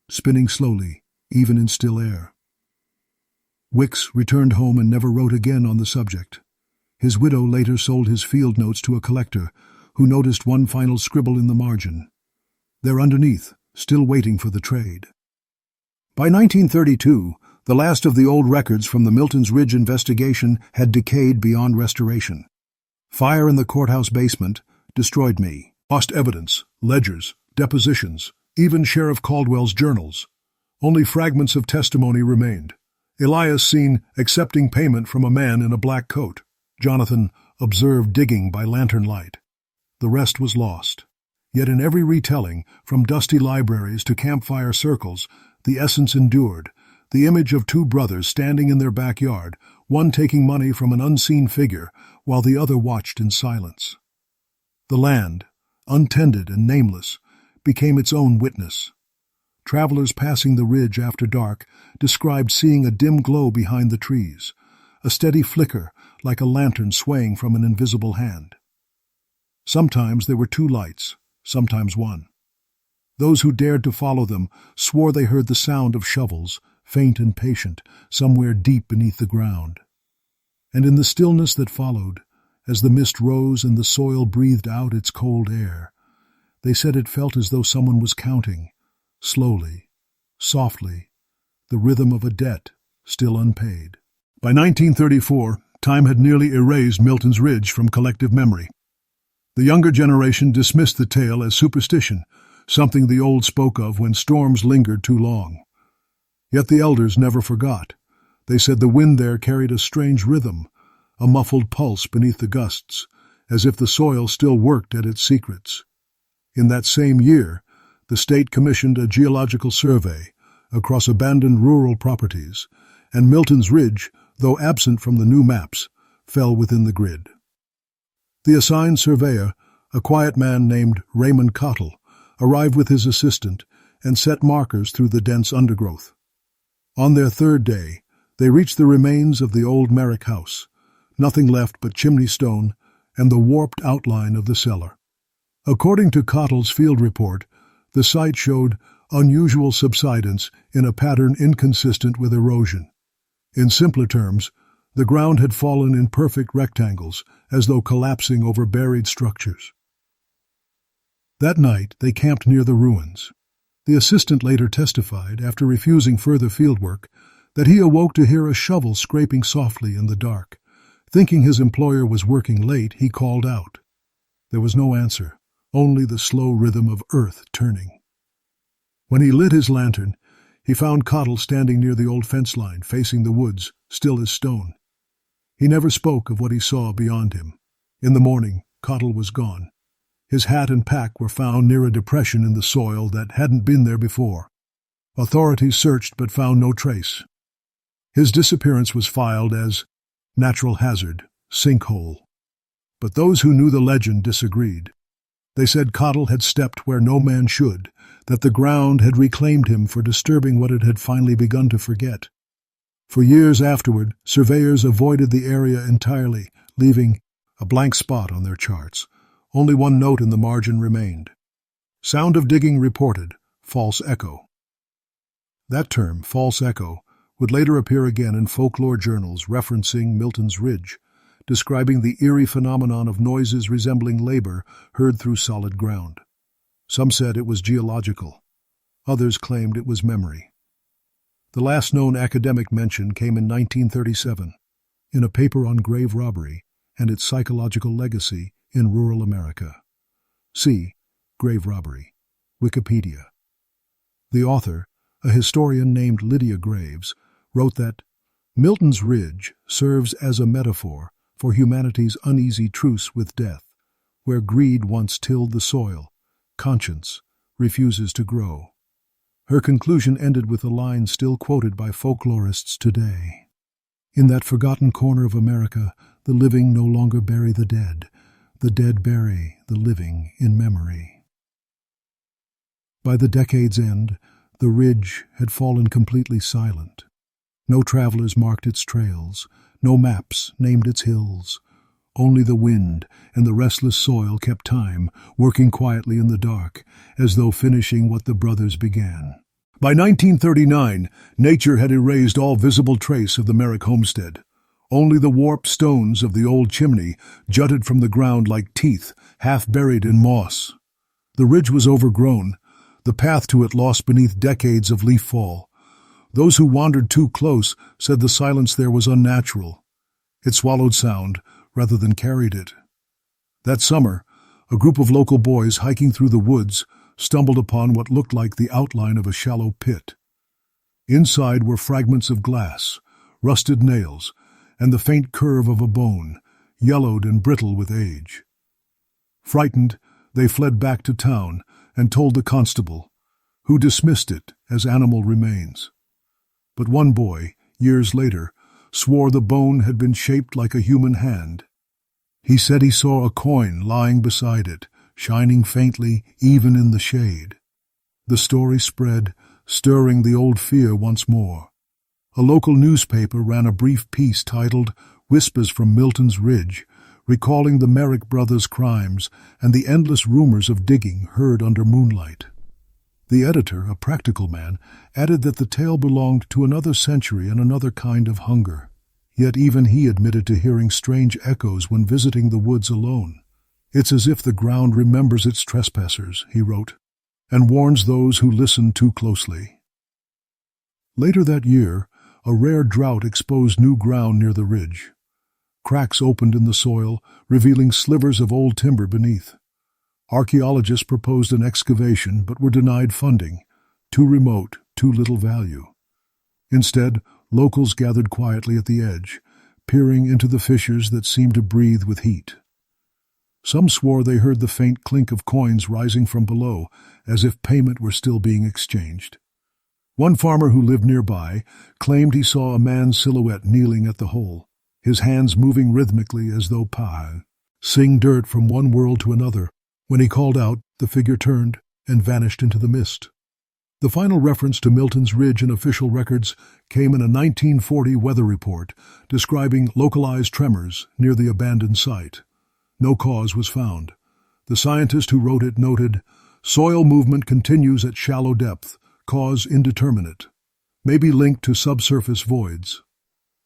spinning slowly, even in still air. Wicks returned home and never wrote again on the subject. His widow later sold his field notes to a collector, who noticed one final scribble in the margin. They're underneath, still waiting for the trade. By 1932, the last of the old records from the Milton's Ridge investigation had decayed beyond restoration. Fire in the courthouse basement destroyed me. Lost evidence, ledgers, depositions, even Sheriff Caldwell's journals. Only fragments of testimony remained. Elias seen accepting payment from a man in a black coat. Jonathan observed digging by lantern light. The rest was lost. Yet in every retelling, from dusty libraries to campfire circles, the essence endured, the image of two brothers standing in their backyard, one taking money from an unseen figure, while the other watched in silence. The land, untended and nameless, became its own witness. Travelers passing the ridge after dark described seeing a dim glow behind the trees, a steady flicker like a lantern swaying from an invisible hand. Sometimes there were two lights, sometimes one. Those who dared to follow them swore they heard the sound of shovels, faint and patient, somewhere deep beneath the ground. And in the stillness that followed, as the mist rose and the soil breathed out its cold air, they said it felt as though someone was counting, slowly, softly, the rhythm of a debt still unpaid. By 1934, time had nearly erased Milton's Ridge from collective memory. The younger generation dismissed the tale as superstition, something the old spoke of when storms lingered too long. Yet the elders never forgot. They said the wind there carried a strange rhythm, a muffled pulse beneath the gusts, as if the soil still worked at its secrets. In that same year, the state commissioned a geological survey across abandoned rural properties, and Milton's Ridge, though absent from the new maps, fell within the grid. The assigned surveyor, a quiet man named Raymond Cottle, arrived with his assistant and set markers through the dense undergrowth. On their third day, they reached the remains of the old Merrick house, nothing left but chimney stone and the warped outline of the cellar. According to Cottle's field report, the site showed unusual subsidence in a pattern inconsistent with erosion. In simpler terms, the ground had fallen in perfect rectangles, as though collapsing over buried structures. That night, they camped near the ruins. The assistant later testified, after refusing further fieldwork, that he awoke to hear a shovel scraping softly in the dark. Thinking his employer was working late, he called out. There was no answer, only the slow rhythm of earth turning. When he lit his lantern, he found Cottle standing near the old fence line, facing the woods, still as stone. He never spoke of what he saw beyond him. In the morning, Cottle was gone. His hat and pack were found near a depression in the soil that hadn't been there before. Authorities searched but found no trace. His disappearance was filed as natural hazard, sinkhole. But those who knew the legend disagreed. They said Cottle had stepped where no man should, that the ground had reclaimed him for disturbing what it had finally begun to forget. For years afterward, surveyors avoided the area entirely, leaving a blank spot on their charts. Only one note in the margin remained. Sound of digging reported, false echo. That term, false echo, would later appear again in folklore journals referencing Milton's Ridge, describing the eerie phenomenon of noises resembling labor heard through solid ground. Some said it was geological. Others claimed it was memory. The last known academic mention came in 1937, in a paper on grave robbery and its psychological legacy in rural America. See grave robbery. Wikipedia. The author, a historian named Lydia Graves, wrote that Milton's Ridge serves as a metaphor for humanity's uneasy truce with death, where greed once tilled the soil, conscience refuses to grow. Her conclusion ended with a line still quoted by folklorists today. In that forgotten corner of America, the living no longer bury the dead bury the living in memory. By the decade's end, the ridge had fallen completely silent. No travelers marked its trails, no maps named its hills. Only the wind and the restless soil kept time, working quietly in the dark, as though finishing what the brothers began. By 1939, nature had erased all visible trace of the Merrick homestead. Only the warped stones of the old chimney jutted from the ground like teeth, half buried in moss. The ridge was overgrown, the path to it lost beneath decades of leaf fall. Those who wandered too close said the silence there was unnatural. It swallowed sound rather than carried it. That summer, a group of local boys hiking through the woods stumbled upon what looked like the outline of a shallow pit. Inside were fragments of glass, rusted nails, and the faint curve of a bone, yellowed and brittle with age. Frightened, they fled back to town and told the constable, who dismissed it as animal remains. But one boy, years later, swore the bone had been shaped like a human hand. He said he saw a coin lying beside it, shining faintly even in the shade. The story spread, stirring the old fear once more. A local newspaper ran a brief piece titled Whispers from Milton's Ridge, recalling the Merrick brothers' crimes and the endless rumors of digging heard under moonlight. The editor, a practical man, added that the tale belonged to another century and another kind of hunger. Yet even he admitted to hearing strange echoes when visiting the woods alone. It's as if the ground remembers its trespassers, he wrote, and warns those who listen too closely. Later that year, a rare drought exposed new ground near the ridge. Cracks opened in the soil, revealing slivers of old timber beneath. Archaeologists proposed an excavation but were denied funding. Too remote, too little value. Instead, locals gathered quietly at the edge, peering into the fissures that seemed to breathe with heat. Some swore they heard the faint clink of coins rising from below, as if payment were still being exchanged. One farmer who lived nearby claimed he saw a man's silhouette kneeling at the hole, his hands moving rhythmically as though sing dirt from one world to another. When he called out, the figure turned and vanished into the mist. The final reference to Milton's Ridge in official records came in a 1940 weather report describing localized tremors near the abandoned site. No cause was found. The scientist who wrote it noted, "Soil movement continues at shallow depth, cause indeterminate, may be linked to subsurface voids."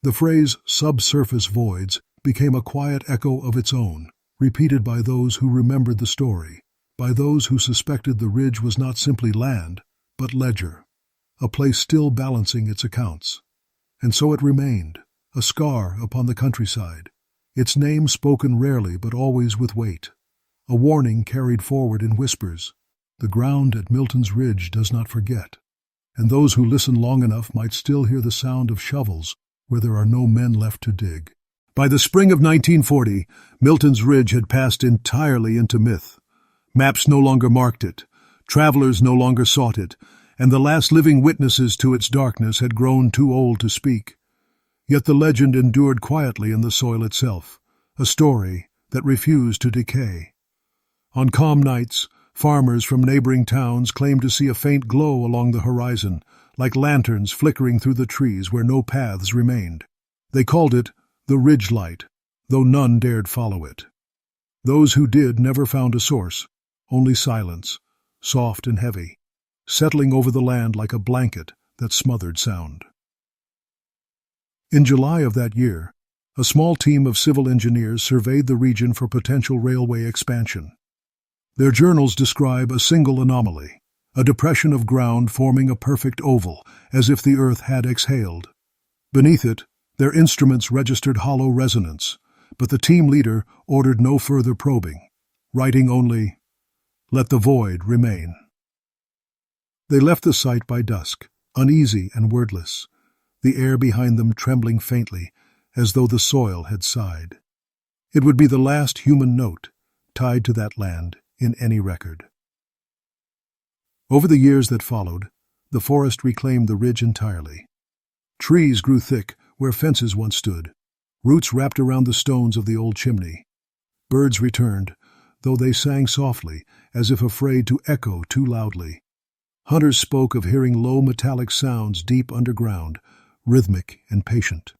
The phrase subsurface voids became a quiet echo of its own, repeated by those who remembered the story, by those who suspected the ridge was not simply land, but ledger, a place still balancing its accounts. And so it remained, a scar upon the countryside, its name spoken rarely but always with weight, a warning carried forward in whispers. The ground at Milton's Ridge does not forget, and those who listen long enough might still hear the sound of shovels where there are no men left to dig. By the spring of 1940, Milton's Ridge had passed entirely into myth. Maps no longer marked it, travelers no longer sought it, and the last living witnesses to its darkness had grown too old to speak. Yet the legend endured quietly in the soil itself, a story that refused to decay. On calm nights, farmers from neighboring towns claimed to see a faint glow along the horizon, like lanterns flickering through the trees where no paths remained. They called it the Ridge Light, though none dared follow it. Those who did never found a source, only silence, soft and heavy, settling over the land like a blanket that smothered sound. In July of that year, a small team of civil engineers surveyed the region for potential railway expansion. Their journals describe a single anomaly, a depression of ground forming a perfect oval, as if the earth had exhaled. Beneath it, their instruments registered hollow resonance, but the team leader ordered no further probing, writing only, "Let the void remain." They left the site by dusk, uneasy and wordless, the air behind them trembling faintly, as though the soil had sighed. It would be the last human note tied to that land in any record. Over the years that followed, the forest reclaimed the ridge entirely. Trees grew thick where fences once stood, roots wrapped around the stones of the old chimney. Birds returned, though they sang softly, as if afraid to echo too loudly. Hunters spoke of hearing low metallic sounds deep underground, rhythmic and patient,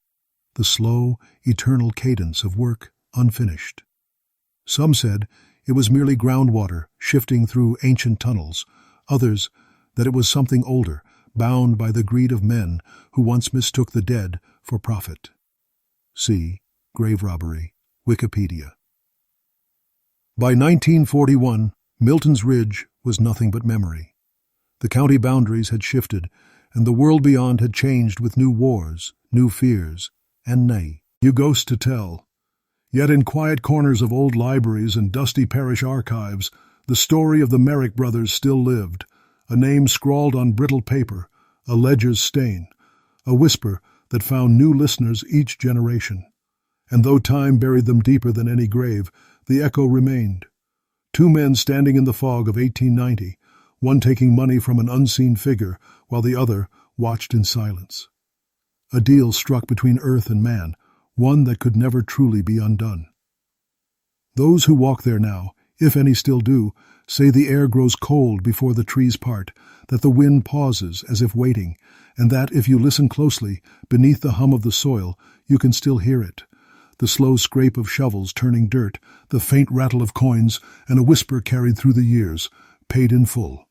the slow, eternal cadence of work unfinished. Some said it was merely groundwater shifting through ancient tunnels, others that it was something older, bound by the greed of men who once mistook the dead for profit. See Grave Robbery, Wikipedia. By 1941, Milton's Ridge was nothing but memory. The county boundaries had shifted, and the world beyond had changed with new wars, new fears, and new ghosts to tell. Yet in quiet corners of old libraries and dusty parish archives, the story of the Merrick brothers still lived, a name scrawled on brittle paper, a ledger's stain, a whisper that found new listeners each generation. And though time buried them deeper than any grave, the echo remained. Two men standing in the fog of 1890, one taking money from an unseen figure, while the other watched in silence. A deal struck between earth and man, one that could never truly be undone. Those who walk there now, if any still do, say the air grows cold before the trees part, that the wind pauses as if waiting, and that if you listen closely, beneath the hum of the soil, you can still hear it. The slow scrape of shovels turning dirt, the faint rattle of coins, and a whisper carried through the years, paid in full.